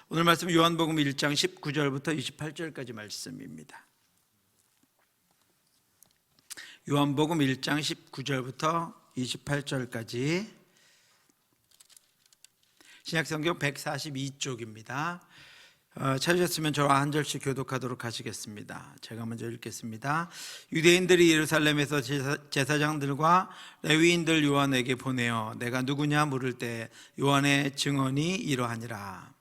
오늘 말씀 요한복음 1장 19절부터 28절까지 말씀입니다. 요한복음 1장 19절부터 28절까지 신약성경 142쪽입니다. 찾으셨으면 저와 한 절씩 교독하도록 하시겠습니다. 제가 먼저 읽겠습니다. 유대인들이 예루살렘에서 제사장들과 레위인들 요한에게 보내어 내가 누구냐 물을 때 요한의 증언이 이러하니라.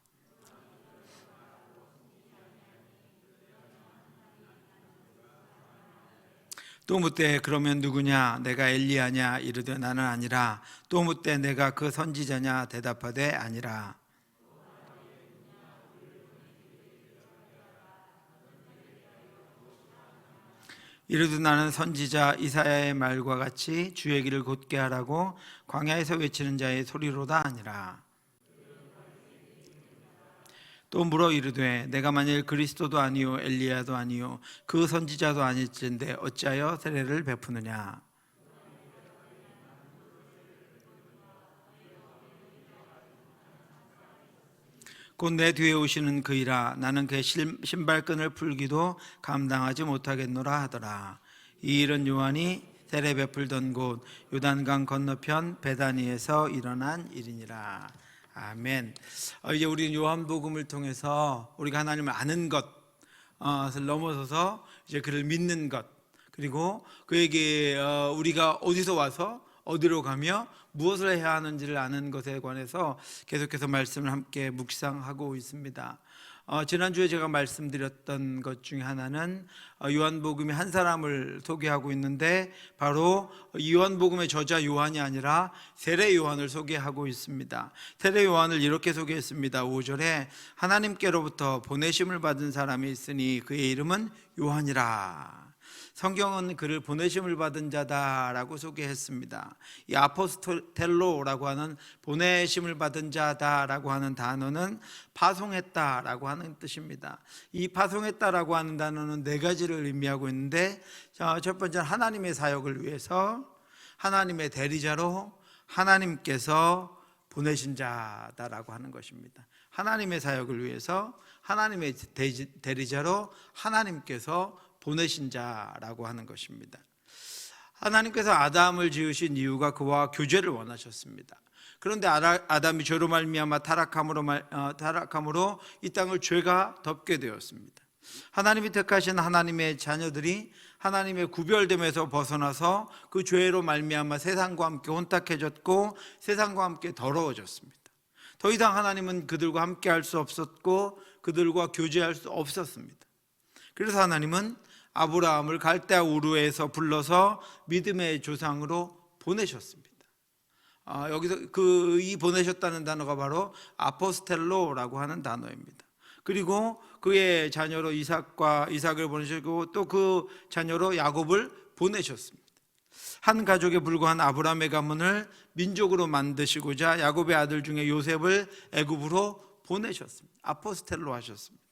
또 묻되 그러면 누구냐? 내가 엘리야냐? 이르되 나는 아니라. 또 묻되 내가 그 선지자냐? 대답하되 아니라. 이르되 나는 선지자 이사야의 말과 같이 주의 길을 곧게 하라고 광야에서 외치는 자의 소리로다 아니라. 또 물어 이르되 내가 만일 그리스도도 아니요 엘리야도 아니요 그 선지자도 아닐진데 어찌하여 세례를 베푸느냐. 곧 내 뒤에 오시는 그이라. 나는 그의 신발끈을 풀기도 감당하지 못하겠노라 하더라. 이 일은 요한이 세례 베풀던 곳 요단강 건너편 베다니에서 일어난 일이니라. 아멘. 이제 우리는 요한복음을 통해서 우리가 하나님을 아는 것을 넘어서서 이제 그를 믿는 것, 그리고 그에게 우리가 어디서 와서 어디로 가며 무엇을 해야 하는지를 아는 것에 관해서 계속해서 말씀을 함께 묵상하고 있습니다. 지난주에 제가 말씀드렸던 것 중에 하나는 요한복음이 한 사람을 소개하고 있는데 바로 요한복음의 저자 요한이 아니라 세례 요한을 소개하고 있습니다. 세례 요한을 이렇게 소개했습니다. 5절에 하나님께로부터 보내심을 받은 사람이 있으니 그의 이름은 요한이라. 성경은 그를 보내심을 받은 자다라고 소개했습니다. 이 아포스텔로라고 하는 보내심을 받은 자다라고 하는 단어는 파송했다라고 하는 뜻입니다. 이 파송했다라고 하는 단어는 네 가지를 의미하고 있는데, 첫 번째는 하나님의 사역을 위해서 하나님의 대리자로 하나님께서 보내신 자다라고 하는 것입니다. 하나님의 사역을 위해서 하나님의 대리자로 하나님께서 보내신 자라고 하는 것입니다. 하나님께서 아담을 지으신 이유가 그와 교제를 원하셨습니다. 그런데 아담이 죄로 말미암아 타락함으로 이 땅을 죄가 덮게 되었습니다. 하나님이 택하신 하나님의 자녀들이 하나님의 구별됨에서 벗어나서 그 죄로 말미암아 세상과 함께 혼탁해졌고 세상과 함께 더러워졌습니다. 더 이상 하나님은 그들과 함께 할 수 없었고 그들과 교제할 수 없었습니다. 그래서 하나님은 아브라함을 갈대아 우르에서 불러서 믿음의 조상으로 보내셨습니다. 여기서 이 보내셨다는 단어가 바로 아포스텔로라고 하는 단어입니다. 그리고 그의 자녀로 이삭을 보내시고 또 그 자녀로 야곱을 보내셨습니다. 한 가족에 불과한 아브라함의 가문을 민족으로 만드시고자 야곱의 아들 중에 요셉을 애굽으로 보내셨습니다. 아포스텔로 하셨습니다.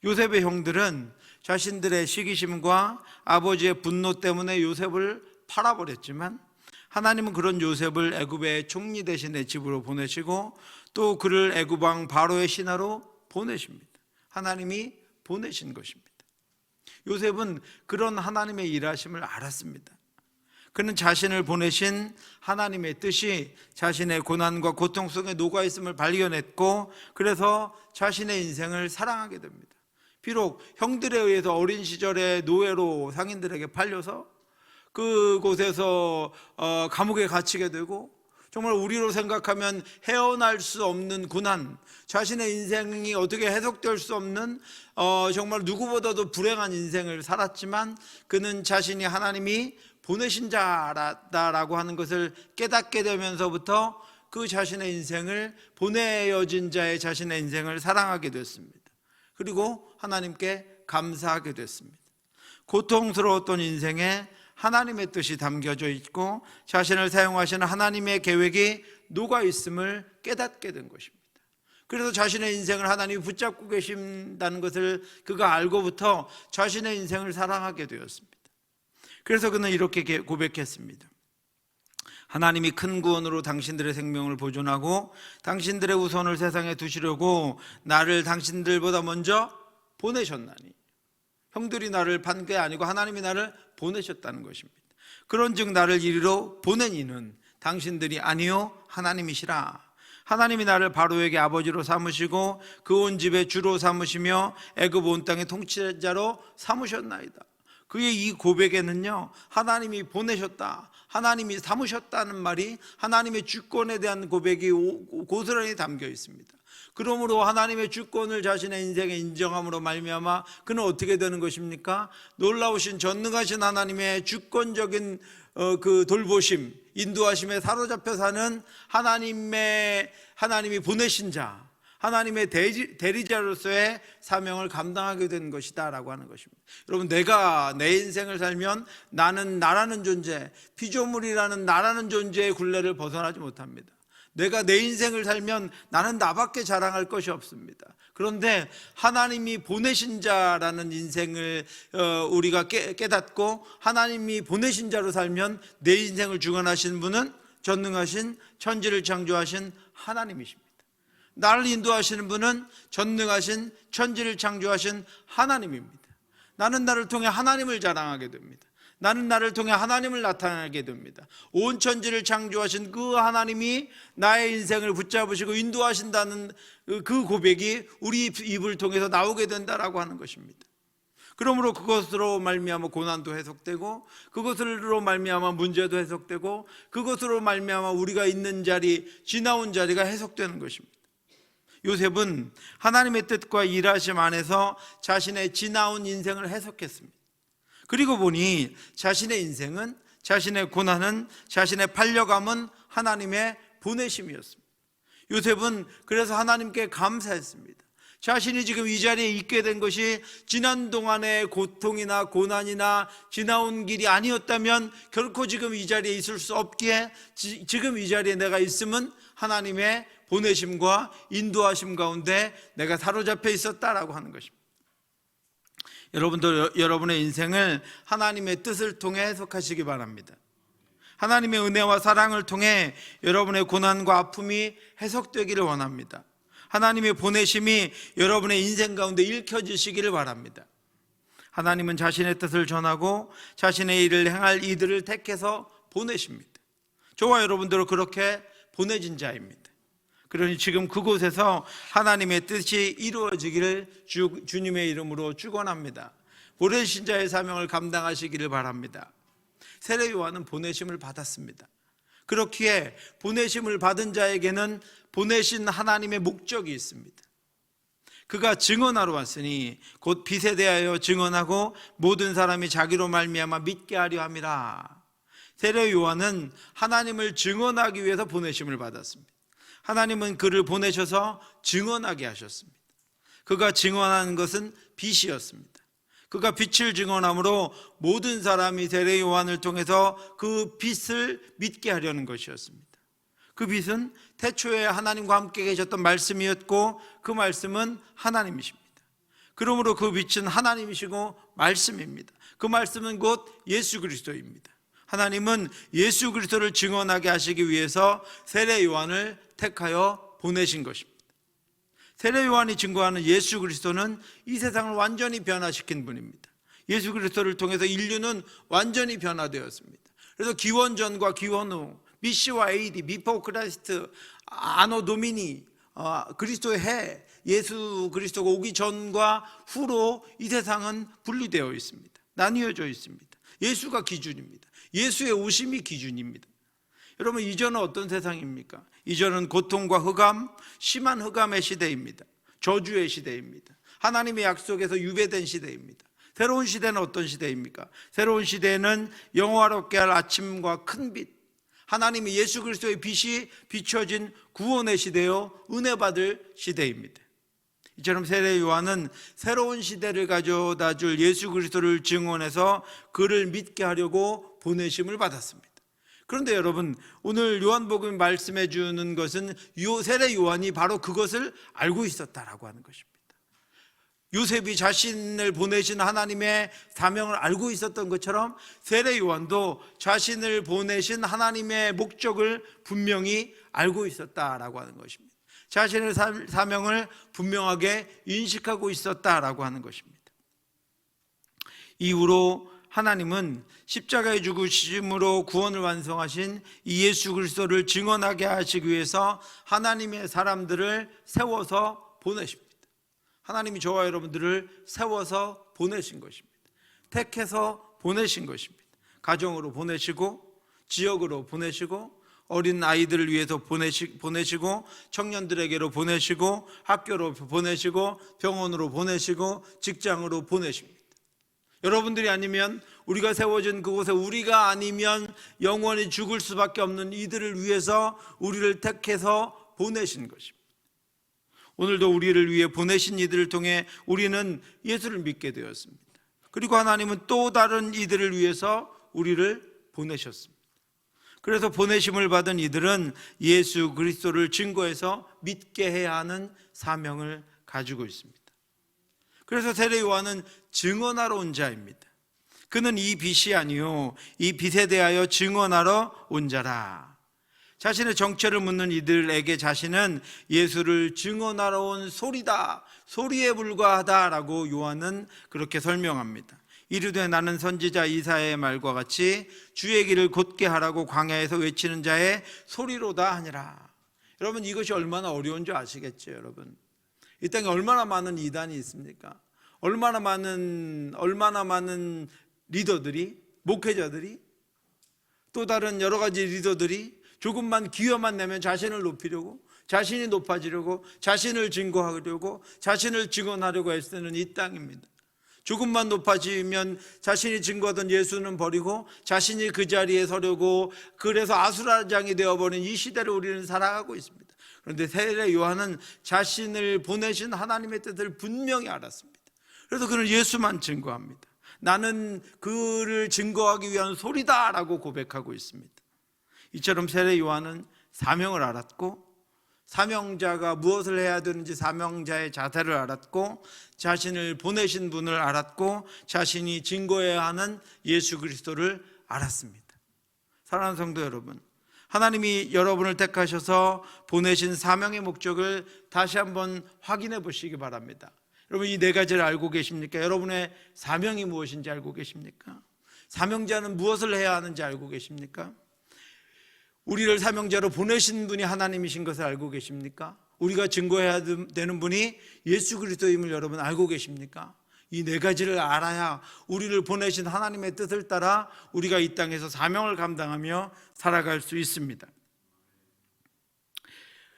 요셉의 형들은 자신들의 시기심과 아버지의 분노 때문에 요셉을 팔아버렸지만 하나님은 그런 요셉을 애굽의 총리 대신의 집으로 보내시고 또 그를 애굽 왕 바로의 신하로 보내십니다. 하나님이 보내신 것입니다. 요셉은 그런 하나님의 일하심을 알았습니다. 그는 자신을 보내신 하나님의 뜻이 자신의 고난과 고통 속에 녹아있음을 발견했고 그래서 자신의 인생을 사랑하게 됩니다. 비록 형들에 의해서 어린 시절에 노예로 상인들에게 팔려서 그곳에서 감옥에 갇히게 되고 정말 우리로 생각하면 헤어날 수 없는 고난, 자신의 인생이 어떻게 해석될 수 없는 정말 누구보다도 불행한 인생을 살았지만 그는 자신이 하나님이 보내신 자라고 하는 것을 깨닫게 되면서부터 그 자신의 인생을 보내어진 자의 자신의 인생을 사랑하게 됐습니다. 그리고 하나님께 감사하게 됐습니다. 고통스러웠던 인생에 하나님의 뜻이 담겨져 있고 자신을 사용하시는 하나님의 계획이 녹아있음을 깨닫게 된 것입니다. 그래서 자신의 인생을 하나님이 붙잡고 계신다는 것을 그가 알고부터 자신의 인생을 사랑하게 되었습니다. 그래서 그는 이렇게 고백했습니다. 하나님이 큰 구원으로 당신들의 생명을 보존하고 당신들의 우선을 세상에 두시려고 나를 당신들보다 먼저 보내셨나니. 형들이 나를 판 게 아니고 하나님이 나를 보내셨다는 것입니다. 그런즉 나를 이리로 보낸 이는 당신들이 아니요 하나님이시라. 하나님이 나를 바로에게 아버지로 삼으시고 그 온 집의 주로 삼으시며 애굽 온 땅의 통치자로 삼으셨나이다. 그의 이 고백에는요, 하나님이 보내셨다, 하나님이 삼으셨다는 말이 하나님의 주권에 대한 고백이 고스란히 담겨 있습니다. 그러므로 하나님의 주권을 자신의 인생에 인정함으로 말미암아 그는 어떻게 되는 것입니까? 놀라우신 전능하신 하나님의 주권적인 그 돌보심, 인도하심에 사로잡혀 사는 하나님이 보내신 자, 하나님의 대리자로서의 사명을 감당하게 된 것이다 라고 하는 것입니다. 여러분, 내가 내 인생을 살면 나는 나라는 존재, 피조물이라는 나라는 존재의 굴레를 벗어나지 못합니다. 내가 내 인생을 살면 나는 나밖에 자랑할 것이 없습니다. 그런데 하나님이 보내신 자라는 인생을 우리가 깨닫고 하나님이 보내신 자로 살면 내 인생을 주관하신 분은 전능하신 천지를 창조하신 하나님이십니다. 나를 인도하시는 분은 전능하신 천지를 창조하신 하나님입니다. 나는 나를 통해 하나님을 자랑하게 됩니다. 나는 나를 통해 하나님을 나타나게 됩니다. 온 천지를 창조하신 그 하나님이 나의 인생을 붙잡으시고 인도하신다는 그 고백이 우리 입을 통해서 나오게 된다라고 하는 것입니다. 그러므로 그것으로 말미암아 고난도 해석되고, 그것으로 말미암아 문제도 해석되고, 그것으로 말미암아 우리가 있는 자리, 지나온 자리가 해석되는 것입니다. 요셉은 하나님의 뜻과 일하심 안에서 자신의 지나온 인생을 해석했습니다. 그리고 보니 자신의 인생은, 자신의 고난은, 자신의 팔려감은 하나님의 보내심이었습니다. 요셉은 그래서 하나님께 감사했습니다. 자신이 지금 이 자리에 있게 된 것이 지난 동안의 고통이나 고난이나 지나온 길이 아니었다면 결코 지금 이 자리에 있을 수 없기에 지금 이 자리에 내가 있음은 하나님의 보내심과 인도하심 가운데 내가 사로잡혀 있었다라고 하는 것입니다. 여러분도 여러분의 인생을 하나님의 뜻을 통해 해석하시기 바랍니다. 하나님의 은혜와 사랑을 통해 여러분의 고난과 아픔이 해석되기를 원합니다. 하나님의 보내심이 여러분의 인생 가운데 읽혀지시기를 바랍니다. 하나님은 자신의 뜻을 전하고 자신의 일을 행할 이들을 택해서 보내십니다. 저와 여러분들은 그렇게 보내진 자입니다. 그러니 지금 그곳에서 하나님의 뜻이 이루어지기를 주님의 이름으로 축원합니다. 보내신 자의 사명을 감당하시기를 바랍니다. 세례 요한은 보내심을 받았습니다. 그렇기에 보내심을 받은 자에게는 보내신 하나님의 목적이 있습니다. 그가 증언하러 왔으니 곧 빛에 대하여 증언하고 모든 사람이 자기로 말미암아 믿게 하려 함이라. 세례 요한은 하나님을 증언하기 위해서 보내심을 받았습니다. 하나님은 그를 보내셔서 증언하게 하셨습니다. 그가 증언하는 것은 빛이었습니다. 그가 빛을 증언함으로 모든 사람이 세례 요한을 통해서 그 빛을 믿게 하려는 것이었습니다. 그 빛은 태초에 하나님과 함께 계셨던 말씀이었고 그 말씀은 하나님이십니다. 그러므로 그 빛은 하나님이시고 말씀입니다. 그 말씀은 곧 예수 그리스도입니다. 하나님은 예수 그리스도를 증언하게 하시기 위해서 세례 요한을 택하여 보내신 것입니다. 세례 요한이 증거하는 예수 그리스도는 이 세상을 완전히 변화시킨 분입니다. 예수 그리스도를 통해서 인류는 완전히 변화되었습니다. 그래서 기원 전과 기원 후, BC와 AD, 비포 크라이스트, 아노 도미니, 그리스도의 해, 예수 그리스도가 오기 전과 후로 이 세상은 분리되어 있습니다. 나뉘어져 있습니다. 예수가 기준입니다. 예수의 오심이 기준입니다. 여러분, 이전은 어떤 세상입니까? 이전은 고통과 흑암, 심한 흑암의 시대입니다. 저주의 시대입니다. 하나님의 약속에서 유배된 시대입니다. 새로운 시대는 어떤 시대입니까? 새로운 시대는 영화롭게 할 아침과 큰 빛, 하나님이 예수 그리스도의 빛이 비춰진 구원의 시대요, 은혜 받을 시대입니다. 이처럼 세례 요한은 새로운 시대를 가져다 줄 예수 그리스도를 증언해서 그를 믿게 하려고 보내심을 받았습니다. 그런데 여러분, 오늘 요한복음이 말씀해 주는 것은 세례 요한이 바로 그것을 알고 있었다라고 하는 것입니다. 요셉이 자신을 보내신 하나님의 사명을 알고 있었던 것처럼 세례 요한도 자신을 보내신 하나님의 목적을 분명히 알고 있었다라고 하는 것입니다. 자신의 사명을 분명하게 인식하고 있었다라고 하는 것입니다. 이후로 하나님은 십자가에 죽으심으로 구원을 완성하신 이 예수 그리스도를 증언하게 하시기 위해서 하나님의 사람들을 세워서 보내십니다. 하나님이 저와 여러분들을 세워서 보내신 것입니다. 택해서 보내신 것입니다. 가정으로 보내시고, 지역으로 보내시고, 어린 아이들을 위해서 보내시고, 청년들에게로 보내시고, 학교로 보내시고, 병원으로 보내시고, 직장으로 보내십니다. 여러분들이 아니면, 우리가 세워진 그곳에 우리가 아니면 영원히 죽을 수밖에 없는 이들을 위해서 우리를 택해서 보내신 것입니다. 오늘도 우리를 위해 보내신 이들을 통해 우리는 예수를 믿게 되었습니다. 그리고 하나님은 또 다른 이들을 위해서 우리를 보내셨습니다. 그래서 보내심을 받은 이들은 예수 그리스도를 증거해서 믿게 해야 하는 사명을 가지고 있습니다. 그래서 세례 요한은 증언하러 온 자입니다. 그는 이 빛이 아니요 이 빛에 대하여 증언하러 온 자라. 자신의 정체를 묻는 이들에게 자신은 예수를 증언하러 온 소리다, 소리에 불과하다라고 요한은 그렇게 설명합니다. 이르되 나는 선지자 이사야의 말과 같이 주의 길을 곧게 하라고 광야에서 외치는 자의 소리로다 하니라. 여러분, 이것이 얼마나 어려운 줄 아시겠죠? 여러분, 이 땅에 얼마나 많은 이단이 있습니까? 얼마나 많은 리더들이, 목회자들이, 또 다른 여러 가지 리더들이 조금만 기회만 내면 자신을 높이려고, 자신이 높아지려고, 자신을 증거하려고, 자신을 증언하려고 애쓰는 이 땅입니다. 조금만 높아지면 자신이 증거하던 예수는 버리고 자신이 그 자리에 서려고, 그래서 아수라장이 되어버린 이 시대를 우리는 살아가고 있습니다. 그런데 세례 요한은 자신을 보내신 하나님의 뜻을 분명히 알았습니다. 그래서 그는 예수만 증거합니다. 나는 그를 증거하기 위한 소리다라고 고백하고 있습니다. 이처럼 세례 요한은 사명을 알았고, 사명자가 무엇을 해야 되는지 사명자의 자세를 알았고, 자신을 보내신 분을 알았고, 자신이 증거해야 하는 예수 그리스도를 알았습니다. 사랑하는 성도 여러분, 하나님이 여러분을 택하셔서 보내신 사명의 목적을 다시 한번 확인해 보시기 바랍니다. 여러분, 이 네 가지를 알고 계십니까? 여러분의 사명이 무엇인지 알고 계십니까? 사명자는 무엇을 해야 하는지 알고 계십니까? 우리를 사명자로 보내신 분이 하나님이신 것을 알고 계십니까? 우리가 증거해야 되는 분이 예수 그리스도임을 여러분 알고 계십니까? 이 네 가지를 알아야 우리를 보내신 하나님의 뜻을 따라 우리가 이 땅에서 사명을 감당하며 살아갈 수 있습니다.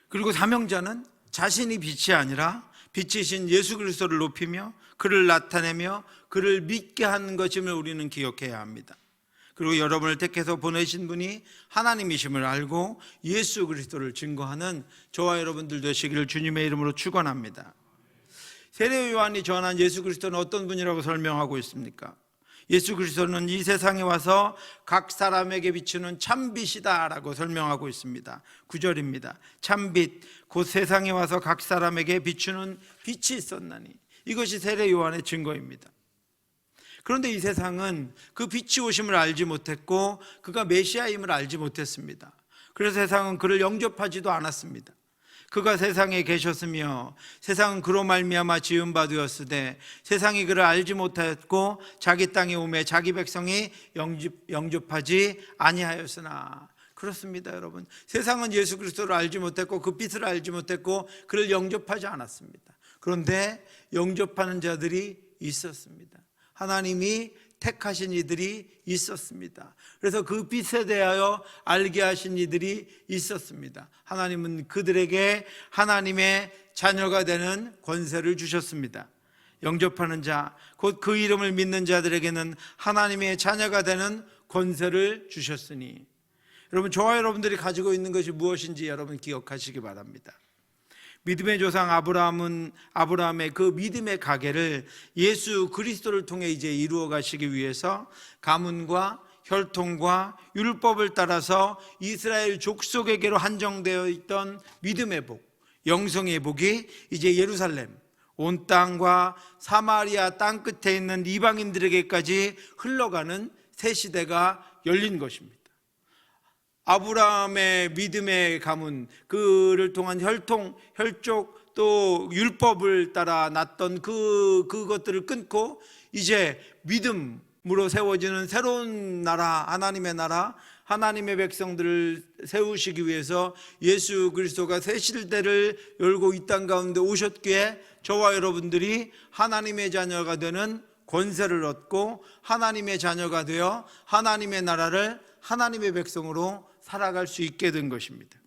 그리고 사명자는 자신이 빛이 아니라 빛이신 예수 그리스도를 높이며 그를 나타내며 그를 믿게 하는 것임을 우리는 기억해야 합니다. 그리고 여러분을 택해서 보내신 분이 하나님이심을 알고 예수 그리스도를 증거하는 저와 여러분들 되시기를 주님의 이름으로 축원합니다. 세례 요한이 전한 예수 그리스도는 어떤 분이라고 설명하고 있습니까? 예수 그리스도는 이 세상에 와서 각 사람에게 비추는 참빛이다라고 설명하고 있습니다. 9절입니다. 참빛, 곧 세상에 와서 각 사람에게 비추는 빛이 있었나니. 이것이 세례 요한의 증거입니다. 그런데 이 세상은 그 빛이 오심을 알지 못했고 그가 메시아임을 알지 못했습니다. 그래서 세상은 그를 영접하지도 않았습니다. 그가 세상에 계셨으며 세상은 그로 말미암아 지은 바 되었으되 세상이 그를 알지 못하였고 자기 땅에 오매 자기 백성이 영접하지 아니하였으나. 그렇습니다, 여러분. 세상은 예수 그리스도를 알지 못했고 그 빛을 알지 못했고 그를 영접하지 않았습니다. 그런데 영접하는 자들이 있었습니다. 하나님이 택하신 이들이 있었습니다. 그래서 그 빛에 대하여 알게 하신 이들이 있었습니다. 하나님은 그들에게 하나님의 자녀가 되는 권세를 주셨습니다. 영접하는 자, 곧 그 이름을 믿는 자들에게는 하나님의 자녀가 되는 권세를 주셨으니. 여러분, 저와 여러분들이 가지고 있는 것이 무엇인지 여러분 기억하시기 바랍니다. 믿음의 조상 아브라함의 그 믿음의 가계를 예수 그리스도를 통해 이제 이루어 가시기 위해서 가문과 혈통과 율법을 따라서 이스라엘 족속에게로 한정되어 있던 믿음의 복, 영성의 복이 이제 예루살렘, 온 땅과 사마리아 땅 끝에 있는 이방인들에게까지 흘러가는 새 시대가 열린 것입니다. 아브라함의 믿음의 가문, 그를 통한 혈족 또 율법을 따라 났던 그것들을 끊고 이제 믿음으로 세워지는 새로운 나라, 하나님의 나라, 하나님의 백성들을 세우시기 위해서 예수 그리스도가 새 시대를 열고 이 땅 가운데 오셨기에 저와 여러분들이 하나님의 자녀가 되는 권세를 얻고 하나님의 자녀가 되어 하나님의 나라를 하나님의 백성으로 살아갈 수 있게 된 것입니다.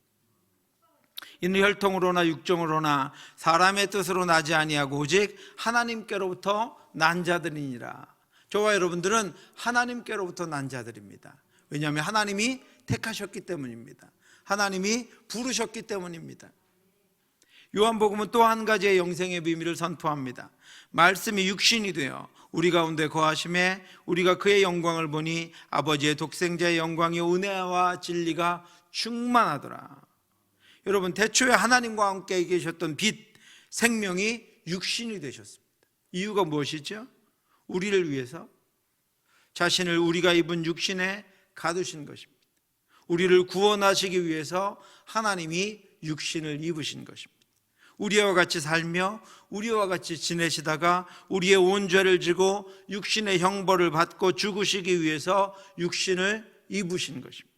이는 혈통으로나 육정으로나 사람의 뜻으로 나지 아니하고 오직 하나님께로부터 난 자들이니라. 저와 여러분들은 하나님께로부터 난 자들입니다. 왜냐하면 하나님이 택하셨기 때문입니다. 하나님이 부르셨기 때문입니다. 요한복음은 또 한 가지의 영생의 비밀을 선포합니다. 말씀이 육신이 되어 우리 가운데 거하심에 우리가 그의 영광을 보니 아버지의 독생자의 영광이 은혜와 진리가 충만하더라. 여러분, 태초에 하나님과 함께 계셨던 빛, 생명이 육신이 되셨습니다. 이유가 무엇이죠? 우리를 위해서 자신을 우리가 입은 육신에 가두신 것입니다. 우리를 구원하시기 위해서 하나님이 육신을 입으신 것입니다. 우리와 같이 살며 우리와 같이 지내시다가 우리의 온 죄를 지고 육신의 형벌을 받고 죽으시기 위해서 육신을 입으신 것입니다.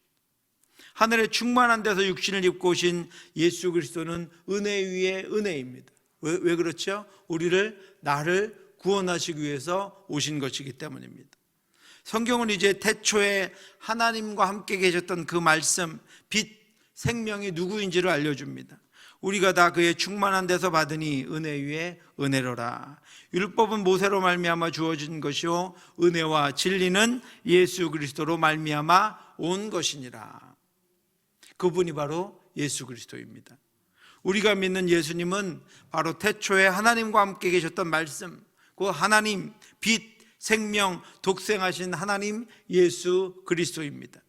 하늘의 충만한 데서 육신을 입고 오신 예수 그리스도는 은혜 위에 은혜입니다. 왜 그렇죠? 나를 구원하시기 위해서 오신 것이기 때문입니다. 성경은 이제 태초에 하나님과 함께 계셨던 그 말씀, 빛, 생명이 누구인지를 알려줍니다. 우리가 다 그의 충만한 데서 받으니 은혜 위에 은혜로라. 율법은 모세로 말미암아 주어진 것이요 은혜와 진리는 예수 그리스도로 말미암아 온 것이니라. 그분이 바로 예수 그리스도입니다. 우리가 믿는 예수님은 바로 태초에 하나님과 함께 계셨던 말씀, 그 하나님, 빛, 생명, 독생하신 하나님 예수 그리스도입니다.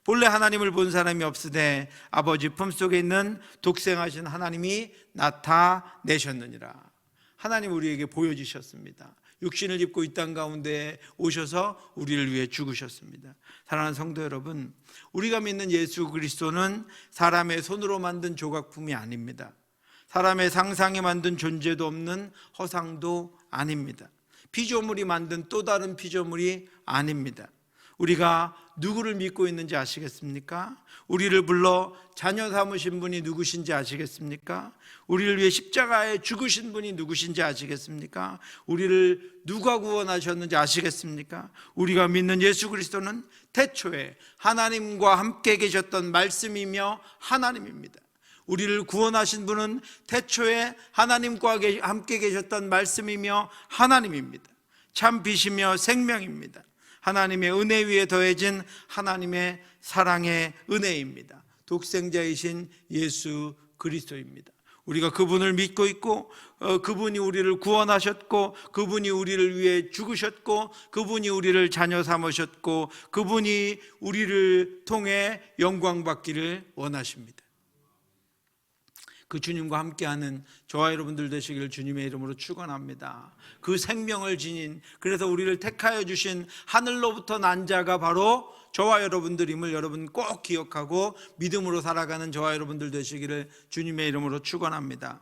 본래 하나님을 본 사람이 없으되 아버지 품속에 있는 독생하신 하나님이 나타내셨느니라. 하나님 우리에게 보여지셨습니다. 육신을 입고 이 땅 가운데 오셔서 우리를 위해 죽으셨습니다. 사랑하는 성도 여러분, 우리가 믿는 예수 그리스도는 사람의 손으로 만든 조각품이 아닙니다. 사람의 상상에 만든 존재도 없는 허상도 아닙니다. 피조물이 만든 또 다른 피조물이 아닙니다. 우리가 누구를 믿고 있는지 아시겠습니까? 우리를 불러 자녀 삼으신 분이 누구신지 아시겠습니까? 우리를 위해 십자가에 죽으신 분이 누구신지 아시겠습니까? 우리를 누가 구원하셨는지 아시겠습니까? 우리가 믿는 예수 그리스도는 태초에 하나님과 함께 계셨던 말씀이며 하나님입니다. 우리를 구원하신 분은 태초에 하나님과 함께 계셨던 말씀이며 하나님입니다. 참 빛이며 생명입니다. 하나님의 은혜 위에 더해진 하나님의 사랑의 은혜입니다. 독생자이신 예수 그리스도입니다. 우리가 그분을 믿고 있고 그분이 우리를 구원하셨고 그분이 우리를 위해 죽으셨고 그분이 우리를 자녀 삼으셨고 그분이 우리를 통해 영광 받기를 원하십니다. 그 주님과 함께하는 저와 여러분들 되시기를 주님의 이름으로 축원합니다. 그 생명을 지닌, 그래서 우리를 택하여 주신 하늘로부터 난 자가 바로 저와 여러분들임을 여러분 꼭 기억하고 믿음으로 살아가는 저와 여러분들 되시기를 주님의 이름으로 축원합니다.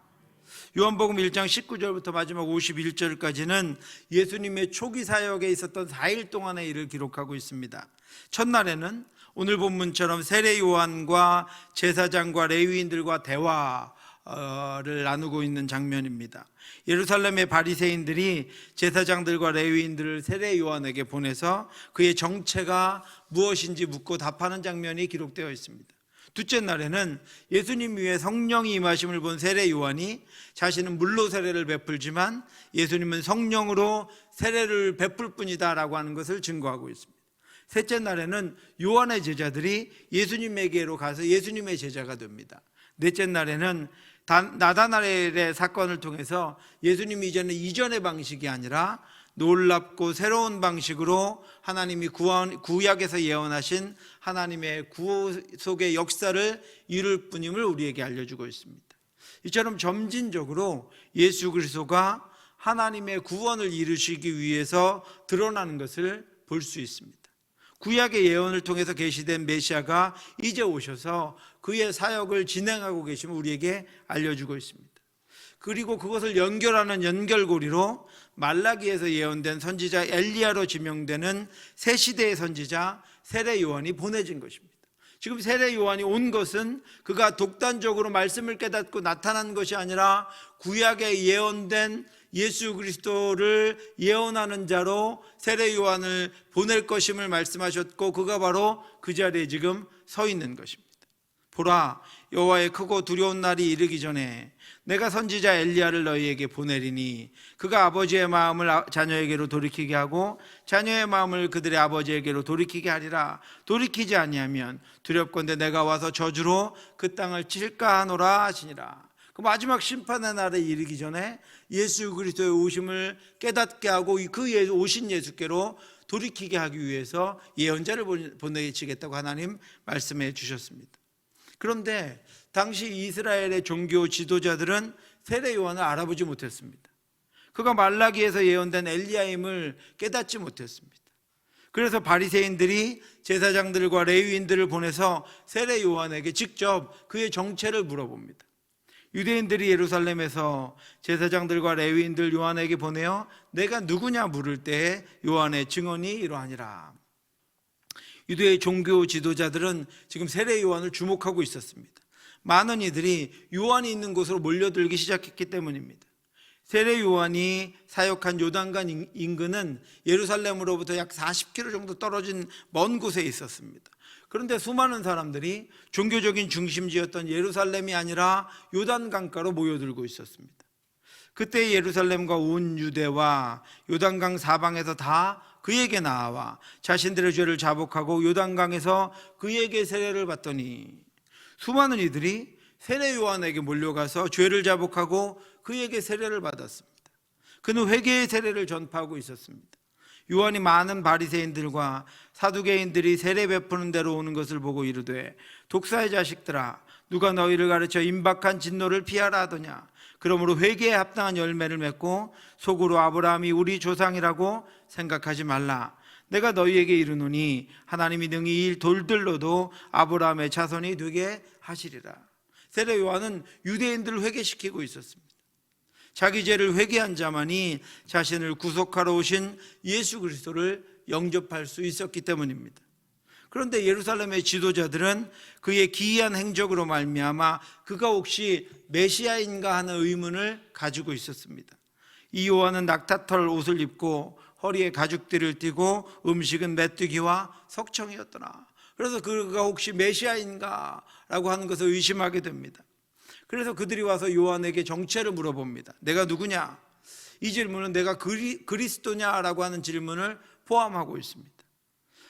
요한복음 1장 19절부터 마지막 51절까지는 예수님의 초기 사역에 있었던 4일 동안의 일을 기록하고 있습니다. 첫날에는 오늘 본문처럼 세례 요한과 제사장과 레위인들과 대화를 나누고 있는 장면입니다. 예루살렘의 바리새인들이 제사장들과 레위인들을 세례 요한에게 보내서 그의 정체가 무엇인지 묻고 답하는 장면이 기록되어 있습니다. 둘째 날에는 예수님 위에 성령이 임하심을 본 세례 요한이 자신은 물로 세례를 베풀지만 예수님은 성령으로 세례를 베풀 뿐이다 라고 하는 것을 증거하고 있습니다. 셋째 날에는 요한의 제자들이 예수님에게로 가서 예수님의 제자가 됩니다. 넷째 날에는 나다나엘의 사건을 통해서 예수님이 이전의 방식이 아니라 놀랍고 새로운 방식으로 하나님이 구약에서 예언하신 하나님의 구속의 역사를 이룰 뿐임을 우리에게 알려주고 있습니다. 이처럼 점진적으로 예수 그리스도가 하나님의 구원을 이루시기 위해서 드러나는 것을 볼 수 있습니다. 구약의 예언을 통해서 계시된 메시아가 이제 오셔서 그의 사역을 진행하고 계심을 우리에게 알려주고 있습니다. 그리고 그것을 연결하는 연결고리로 말라기에서 예언된 선지자 엘리야로 지명되는 새 시대의 선지자 세례 요한이 보내진 것입니다. 지금 세례 요한이 온 것은 그가 독단적으로 말씀을 깨닫고 나타난 것이 아니라 구약에 예언된 예수 그리스도를 예언하는 자로 세례 요한을 보낼 것임을 말씀하셨고, 그가 바로 그 자리에 지금 서 있는 것입니다. 보라, 여호와의 크고 두려운 날이 이르기 전에 내가 선지자 엘리야를 너희에게 보내리니 그가 아버지의 마음을 자녀에게로 돌이키게 하고 자녀의 마음을 그들의 아버지에게로 돌이키게 하리라. 돌이키지 아니하면 두렵건대 내가 와서 저주로 그 땅을 칠까 하노라 하시니라. 그 마지막 심판의 날에 이르기 전에 예수 그리스도의 오심을 깨닫게 하고 그 오신 예수께로 돌이키게 하기 위해서 예언자를 보내시겠다고 하나님 말씀해 주셨습니다. 그런데 당시 이스라엘의 종교 지도자들은 세례 요한을 알아보지 못했습니다. 그가 말라기에서 예언된 엘리야임을 깨닫지 못했습니다. 그래서 바리새인들이 제사장들과 레위인들을 보내서 세례 요한에게 직접 그의 정체를 물어봅니다. 유대인들이 예루살렘에서 제사장들과 레위인들 요한에게 보내어 내가 누구냐 물을 때에 요한의 증언이 이러하니라. 유대의 종교 지도자들은 지금 세례 요한을 주목하고 있었습니다. 많은 이들이 요한이 있는 곳으로 몰려들기 시작했기 때문입니다. 세례 요한이 사역한 요단강 인근은 예루살렘으로부터 약 40km 정도 떨어진 먼 곳에 있었습니다. 그런데 수많은 사람들이 종교적인 중심지였던 예루살렘이 아니라 요단강가로 모여들고 있었습니다. 그때 예루살렘과 온 유대와 요단강 사방에서 다 그에게 나와 자신들의 죄를 자복하고 요단강에서 그에게 세례를 받더니 수많은 이들이 세례 요한에게 몰려가서 죄를 자복하고 그에게 세례를 받았습니다. 그는 회개의 세례를 전파하고 있었습니다. 요한이 많은 바리새인들과 사두개인들이 세례 베푸는 데로 오는 것을 보고 이르되 독사의 자식들아, 누가 너희를 가르쳐 임박한 진노를 피하라 하더냐. 그러므로 회개에 합당한 열매를 맺고 속으로 아브라함이 우리 조상이라고 생각하지 말라. 내가 너희에게 이르노니 하나님이 능히 이 돌들로도 아브라함의 자손이 되게 하시리라. 세례 요한은 유대인들을 회개시키고 있었습니다. 자기 죄를 회개한 자만이 자신을 구속하러 오신 예수 그리스도를 영접할 수 있었기 때문입니다. 그런데 예루살렘의 지도자들은 그의 기이한 행적으로 말미암아 그가 혹시 메시아인가 하는 의문을 가지고 있었습니다. 이 요한은 낙타털 옷을 입고 허리에 가죽띠를 띠고 음식은 메뚜기와 석청이었더라. 그래서 그가 혹시 메시아인가 라고 하는 것을 의심하게 됩니다. 그래서 그들이 와서 요한에게 정체를 물어봅니다. 내가 누구냐? 이 질문은 내가 그리스도냐라고 하는 질문을 포함하고 있습니다.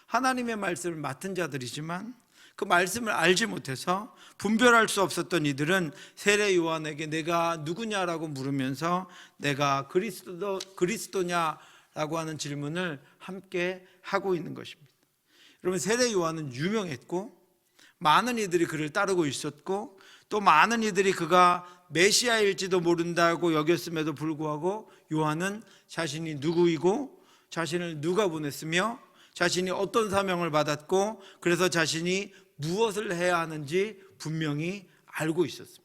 하나님의 말씀을 맡은 자들이지만 그 말씀을 알지 못해서 분별할 수 없었던 이들은 세례 요한에게 내가 누구냐라고 물으면서 내가 그리스도냐라고 하는 질문을 함께 하고 있는 것입니다. 여러분, 세례 요한은 유명했고 많은 이들이 그를 따르고 있었고 또 많은 이들이 그가 메시아일지도 모른다고 여겼음에도 불구하고 요한은 자신이 누구이고 자신을 누가 보냈으며 자신이 어떤 사명을 받았고 그래서 자신이 무엇을 해야 하는지 분명히 알고 있었습니다.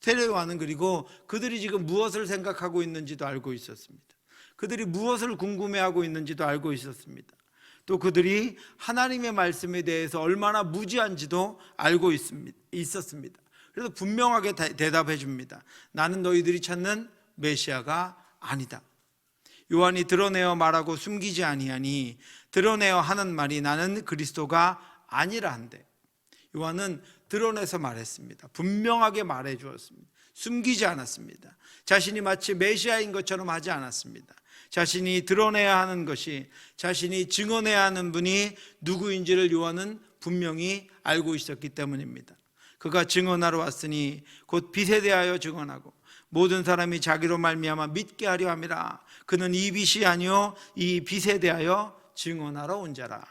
세례 요한은 그리고 그들이 지금 무엇을 생각하고 있는지도 알고 있었습니다. 그들이 무엇을 궁금해하고 있는지도 알고 있었습니다. 또 그들이 하나님의 말씀에 대해서 얼마나 무지한지도 알고 있었습니다. 그래서 분명하게 대답해 줍니다. 나는 너희들이 찾는 메시아가 아니다. 요한이 드러내어 말하고 숨기지 아니하니 드러내어 하는 말이 나는 그리스도가 아니라 한데, 요한은 드러내서 말했습니다. 분명하게 말해 주었습니다. 숨기지 않았습니다. 자신이 마치 메시아인 것처럼 하지 않았습니다. 자신이 드러내야 하는 것이, 자신이 증언해야 하는 분이 누구인지를 요한은 분명히 알고 있었기 때문입니다. 그가 증언하러 왔으니 곧 빛에 대하여 증언하고 모든 사람이 자기로 말미암아 믿게 하려 함이라. 그는 이 빛이 아니요 이 빛에 대하여 증언하러 온 자라.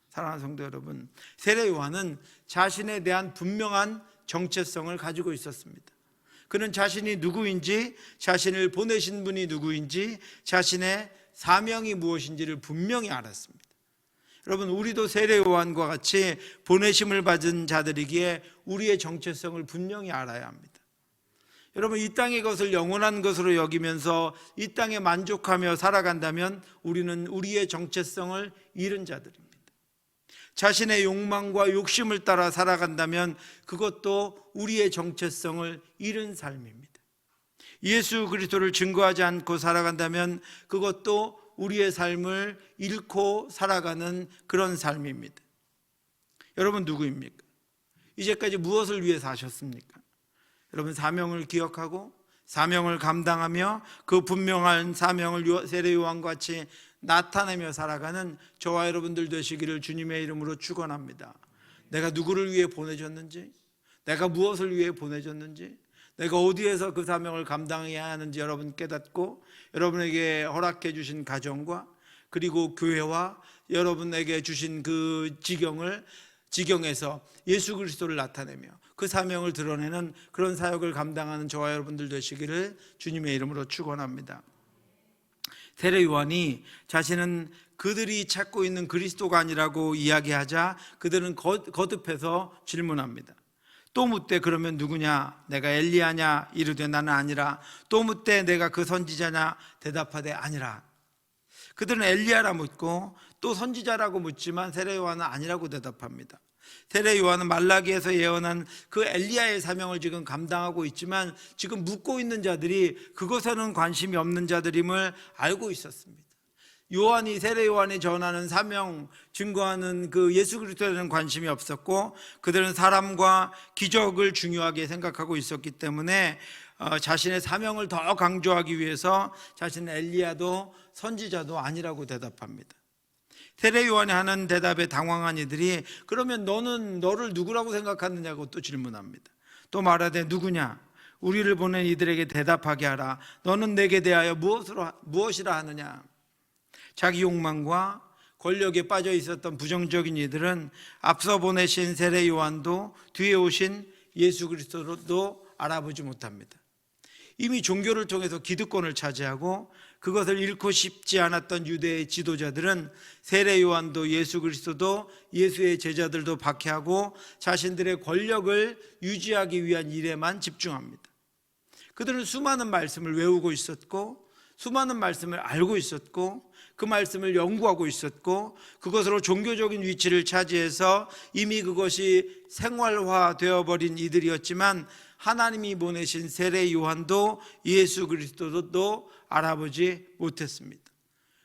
사랑하는 성도 여러분, 세례 요한은 자신에 대한 분명한 정체성을 가지고 있었습니다. 그는 자신이 누구인지, 자신을 보내신 분이 누구인지, 자신의 사명이 무엇인지를 분명히 알았습니다. 여러분, 우리도 세례 요한과 같이 보내심을 받은 자들이기에 우리의 정체성을 분명히 알아야 합니다. 여러분, 이 땅의 것을 영원한 것으로 여기면서 이 땅에 만족하며 살아간다면 우리는 우리의 정체성을 잃은 자들입니다. 자신의 욕망과 욕심을 따라 살아간다면 그것도 우리의 정체성을 잃은 삶입니다. 예수 그리스도를 증거하지 않고 살아간다면 그것도 우리의 삶을 잃고 살아가는 그런 삶입니다. 여러분, 누구입니까? 이제까지 무엇을 위해 사셨습니까? 여러분, 사명을 기억하고 사명을 감당하며 그 분명한 사명을 세례 요한과 같이 나타내며 살아가는 저와 여러분들 되시기를 주님의 이름으로 축원합니다. 내가 누구를 위해 보내졌는지, 내가 무엇을 위해 보내졌는지, 내가 어디에서 그 사명을 감당해야 하는지 여러분 깨닫고 여러분에게 허락해 주신 가정과 그리고 교회와 여러분에게 주신 그 지경에서 예수 그리스도를 나타내며 그 사명을 드러내는 그런 사역을 감당하는 저와 여러분들 되시기를 주님의 이름으로 축원합니다. 세례 요한이 자신은 그들이 찾고 있는 그리스도가 아니라고 이야기하자 그들은 거듭해서 질문합니다. 또 묻되 그러면 누구냐? 내가 엘리야냐? 이르되 나는 아니라. 또 묻되 내가 그 선지자냐? 대답하되 아니라. 그들은 엘리야라 묻고 또 선지자라고 묻지만 세례 요한은 아니라고 대답합니다. 세례 요한은 말라기에서 예언한 그 엘리야의 사명을 지금 감당하고 있지만 지금 묻고 있는 자들이 그것에는 관심이 없는 자들임을 알고 있었습니다. 세례 요한이 전하는 사명, 증거하는 그 예수 그리스도에는 관심이 없었고 그들은 사람과 기적을 중요하게 생각하고 있었기 때문에 자신의 사명을 더 강조하기 위해서 자신은 엘리야도 선지자도 아니라고 대답합니다. 세례 요한이 하는 대답에 당황한 이들이 그러면 너를 누구라고 생각하느냐고 또 질문합니다. 또 말하되 누구냐? 우리를 보낸 이들에게 대답하게 하라. 너는 내게 대하여 무엇이라 하느냐? 자기 욕망과 권력에 빠져 있었던 부정적인 이들은 앞서 보내신 세례 요한도 뒤에 오신 예수 그리스도도 알아보지 못합니다. 이미 종교를 통해서 기득권을 차지하고 그것을 잃고 싶지 않았던 유대의 지도자들은 세례 요한도 예수 그리스도도 예수의 제자들도 박해하고 자신들의 권력을 유지하기 위한 일에만 집중합니다. 그들은 수많은 말씀을 외우고 있었고 수많은 말씀을 알고 있었고 그 말씀을 연구하고 있었고 그것으로 종교적인 위치를 차지해서 이미 그것이 생활화되어 버린 이들이었지만 하나님이 보내신 세례 요한도 예수 그리스도도 알아보지 못했습니다.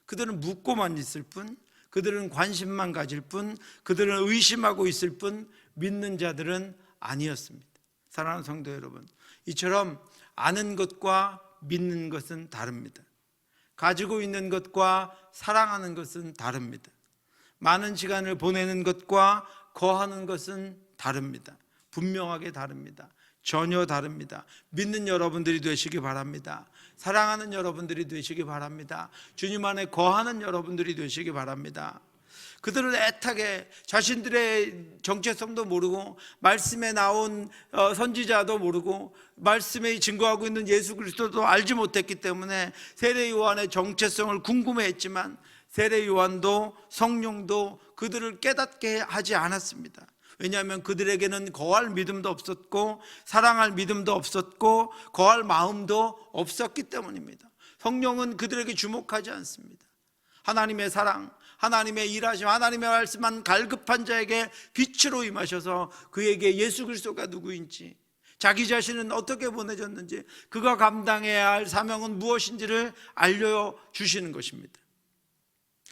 그들은 묻고만 있을 뿐, 그들은 관심만 가질 뿐, 그들은 의심하고 있을 뿐 믿는 자들은 아니었습니다. 사랑하는 성도 여러분, 이처럼 아는 것과 믿는 것은 다릅니다. 가지고 있는 것과 사랑하는 것은 다릅니다. 많은 시간을 보내는 것과 거하는 것은 다릅니다. 분명하게 다릅니다. 전혀 다릅니다. 믿는 여러분들이 되시기 바랍니다. 사랑하는 여러분들이 되시기 바랍니다. 주님 안에 거하는 여러분들이 되시기 바랍니다. 그들은 애타게 자신들의 정체성도 모르고 말씀에 나온 선지자도 모르고 말씀에 증거하고 있는 예수 그리스도도 알지 못했기 때문에 세례 요한의 정체성을 궁금해했지만 세례 요한도 성령도 그들을 깨닫게 하지 않았습니다. 왜냐하면 그들에게는 거할 믿음도 없었고 사랑할 믿음도 없었고 거할 마음도 없었기 때문입니다. 성령은 그들에게 주목하지 않습니다. 하나님의 사랑, 하나님의 일하심, 하나님의 말씀만 갈급한 자에게 빛으로 임하셔서 그에게 예수 그리스도가 누구인지, 자기 자신은 어떻게 보내졌는지, 그가 감당해야 할 사명은 무엇인지를 알려주시는 것입니다.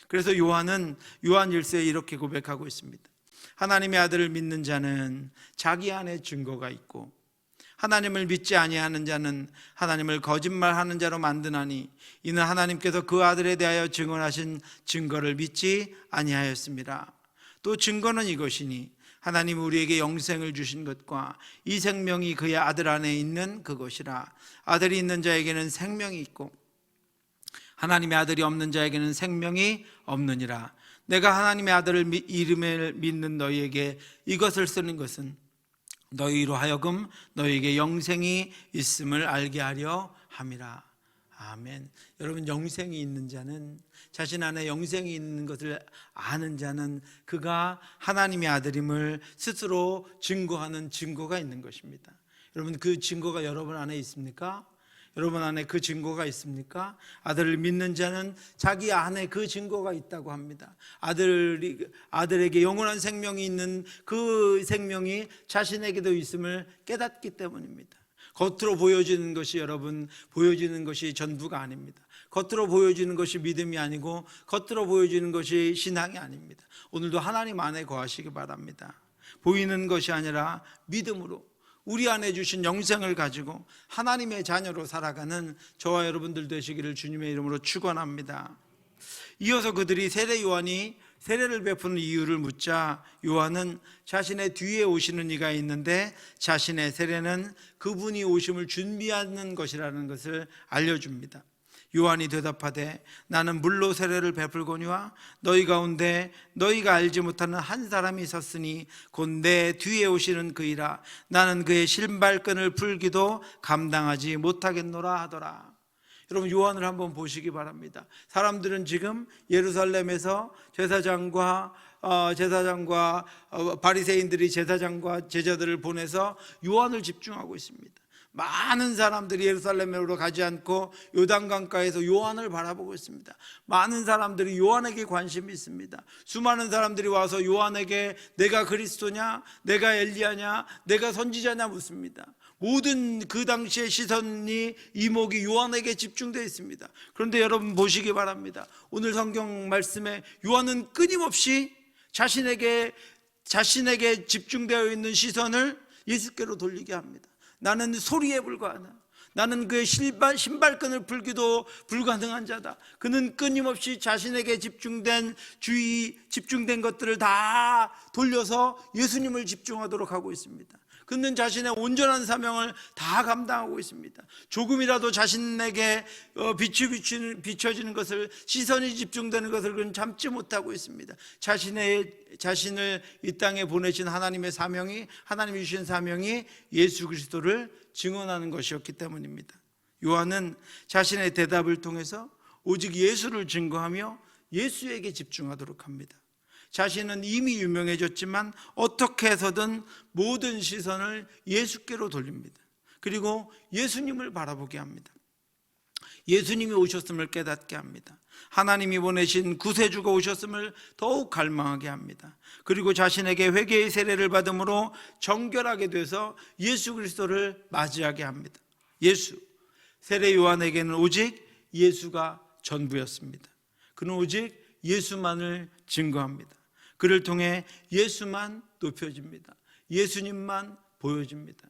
그래서 요한은 요한 1세에 이렇게 고백하고 있습니다. 하나님의 아들을 믿는 자는 자기 안에 증거가 있고 하나님을 믿지 아니하는 자는 하나님을 거짓말하는 자로 만드나니 이는 하나님께서 그 아들에 대하여 증언하신 증거를 믿지 아니하였습니다. 또 증거는 이것이니 하나님 우리에게 영생을 주신 것과 이 생명이 그의 아들 안에 있는 그것이라. 아들이 있는 자에게는 생명이 있고 하나님의 아들이 없는 자에게는 생명이 없느니라. 내가 하나님의 아들을 이름을 믿는 너희에게 이것을 쓰는 것은 너희로 하여금 너희에게 영생이 있음을 알게 하려 함이라. 아멘. 여러분, 영생이 있는 자는, 자신 안에 영생이 있는 것을 아는 자는 그가 하나님의 아들임을 스스로 증거하는 증거가 있는 것입니다. 여러분, 그 증거가 여러분 안에 있습니까? 여러분 안에 그 증거가 있습니까? 아들을 믿는 자는 자기 안에 그 증거가 있다고 합니다. 아들에게 영원한 생명이 있는 그 생명이 자신에게도 있음을 깨닫기 때문입니다. 겉으로 보여지는 것이, 여러분, 보여지는 것이 전부가 아닙니다. 겉으로 보여지는 것이 믿음이 아니고 겉으로 보여지는 것이 신앙이 아닙니다. 오늘도 하나님 안에 거하시기 바랍니다. 보이는 것이 아니라 믿음으로 우리 안에 주신 영생을 가지고 하나님의 자녀로 살아가는 저와 여러분들 되시기를 주님의 이름으로 축원합니다. 이어서 그들이 세례 요한이 세례를 베푸는 이유를 묻자 요한은 자신의 뒤에 오시는 이가 있는데 자신의 세례는 그분이 오심을 준비하는 것이라는 것을 알려줍니다. 요한이 대답하되 나는 물로 세례를 베풀거니와 너희 가운데 너희가 알지 못하는 한 사람이 섰으니 곧 내 뒤에 오시는 그이라. 나는 그의 신발끈을 풀기도 감당하지 못하겠노라 하더라. 여러분, 요한을 한번 보시기 바랍니다. 사람들은 지금 예루살렘에서 제사장과 바리새인들이 제사장과 제자들을 보내서 요한을 집중하고 있습니다. 많은 사람들이 예루살렘으로 가지 않고 요단강가에서 요한을 바라보고 있습니다. 많은 사람들이 요한에게 관심이 있습니다. 수많은 사람들이 와서 요한에게 내가 그리스도냐, 내가 엘리야냐, 내가 선지자냐 묻습니다. 모든 그 당시의 시선이, 이목이 요한에게 집중되어 있습니다. 그런데 여러분 보시기 바랍니다. 오늘 성경 말씀에 요한은 끊임없이 자신에게 집중되어 있는 시선을 예수께로 돌리게 합니다. 나는 소리에 불과하다. 나는 그의 신발끈을 풀기도 불가능한 자다. 그는 끊임없이 자신에게 집중된 것들을 다 돌려서 예수님을 집중하도록 하고 있습니다. 그는 자신의 온전한 사명을 다 감당하고 있습니다. 조금이라도 자신에게 비춰지는 것을, 시선이 집중되는 것을 그는 참지 못하고 있습니다. 자신을 이 땅에 보내신 하나님의 사명이, 하나님이 주신 사명이 예수 그리스도를 증언하는 것이었기 때문입니다. 요한은 자신의 대답을 통해서 오직 예수를 증거하며 예수에게 집중하도록 합니다. 자신은 이미 유명해졌지만 어떻게 해서든 모든 시선을 예수께로 돌립니다. 그리고 예수님을 바라보게 합니다. 예수님이 오셨음을 깨닫게 합니다. 하나님이 보내신 구세주가 오셨음을 더욱 갈망하게 합니다. 그리고 자신에게 회개의 세례를 받음으로 정결하게 돼서 예수 그리스도를 맞이하게 합니다. 세례 요한에게는 오직 예수가 전부였습니다. 그는 오직 예수만을 증거합니다. 그를 통해 예수만 높여집니다. 예수님만 보여집니다.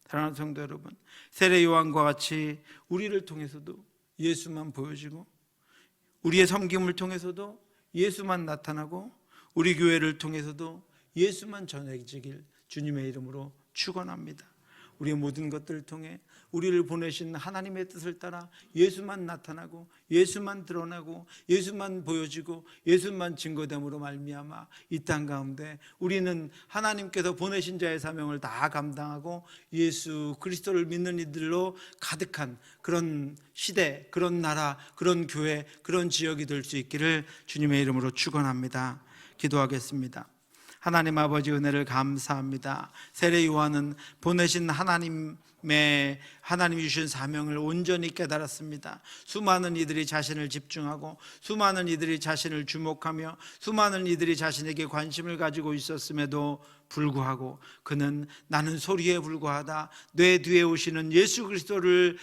사랑하는 성도 여러분, 세례 요한과 같이 우리를 통해서도 예수만 보여지고, 우리의 섬김을 통해서도 예수만 나타나고, 우리 교회를 통해서도 예수만 전해지길 주님의 이름으로 축원합니다. 우리의 모든 것들을 통해 우리를 보내신 하나님의 뜻을 따라 예수만 나타나고, 예수만 드러나고, 예수만 보여지고, 예수만 증거됨으로 말미암아 이 땅 가운데 우리는 하나님께서 보내신 자의 사명을 다 감당하고 예수 그리스도를 믿는 이들로 가득한 그런 시대, 그런 나라, 그런 교회, 그런 지역이 될 수 있기를 주님의 이름으로 축원합니다. 기도하겠습니다. 하나님 아버지, 은혜를 감사합니다. 세례 요한은 보내신 하나님이 주신 사명을 온전히 깨달았습니다. 수많은 이들이 자신을 집중하고, 수많은 이들이 자신을 주목하며, 수많은 이들이 자신에게 관심을 가지고 있었음에도 불구하고 그는 나는 소리에 불과하다. 내 뒤에 오시는 예수 그리스도를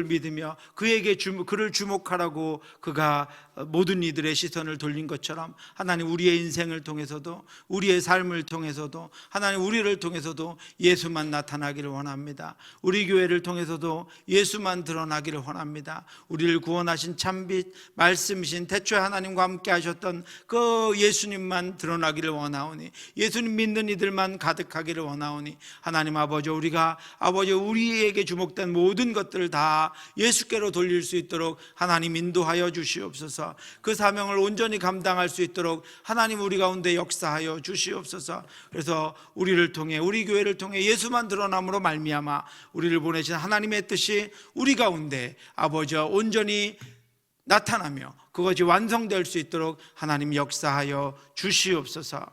믿으며 그를 주목하라고 그가 모든 이들의 시선을 돌린 것처럼, 하나님 우리의 인생을 통해서도, 우리의 삶을 통해서도, 하나님 우리를 통해서도 예수만 나타나기를 원합니다. 우리 교회를 통해서도 예수만 드러나기를 원합니다. 우리를 구원하신 참빛 말씀이신 태초에 하나님과 함께 하셨던 그 예수님만 드러나기를 원하오니, 예수님 믿는 이들만 가득하기를 원하오니 하나님 아버지, 우리가 아버지 우리에게 주목된 모든 것들을 다 예수께로 돌릴 수 있도록 하나님 인도하여 주시옵소서. 그 사명을 온전히 감당할 수 있도록 하나님 우리 가운데 역사하여 주시옵소서. 그래서 우리를 통해, 우리 교회를 통해 예수만 드러남으로 말미암아 우리를 보내신 하나님의 뜻이 우리 가운데 아버지와 온전히 나타나며 그것이 완성될 수 있도록 하나님 역사하여 주시옵소서.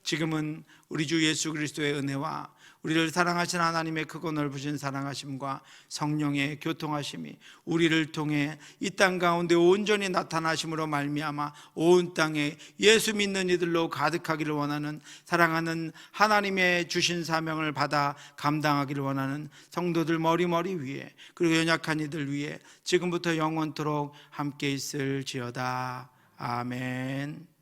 지금은 우리 주 예수 그리스도의 은혜와 우리를 사랑하신 하나님의 크고 넓으신 사랑하심과 성령의 교통하심이 우리를 통해 이 땅 가운데 온전히 나타나심으로 말미암아 온 땅에 예수 믿는 이들로 가득하기를 원하는, 사랑하는 하나님의 주신 사명을 받아 감당하기를 원하는 성도들 머리머리 위에, 그리고 연약한 이들 위에 지금부터 영원토록 함께 있을지어다. 아멘.